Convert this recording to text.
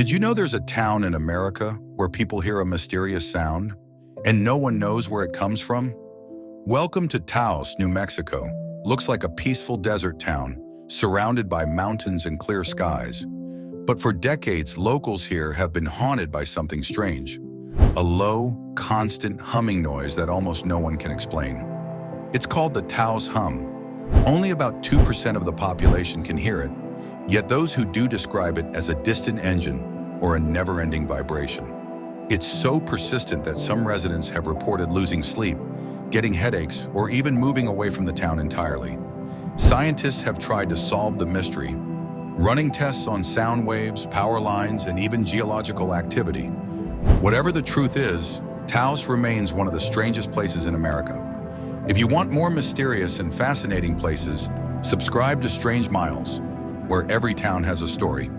Did you know there's a town in America where people hear a mysterious sound and no one knows where it comes from? Welcome to Taos, New Mexico. Looks like a peaceful desert town, surrounded by mountains and clear skies. But for decades, locals here have been haunted by something strange. A low, constant humming noise that almost no one can explain. It's called the Taos Hum. Only about 2% of the population can hear it, yet those who do describe it as a distant engine or a never-ending vibration. It's so persistent that some residents have reported losing sleep, getting headaches, or even moving away from the town entirely. Scientists have tried to solve the mystery, running tests on sound waves, power lines, and even geological activity. Whatever the truth is, Taos remains one of the strangest places in America. If you want more mysterious and fascinating places, subscribe to Strange Miles, where every town has a story.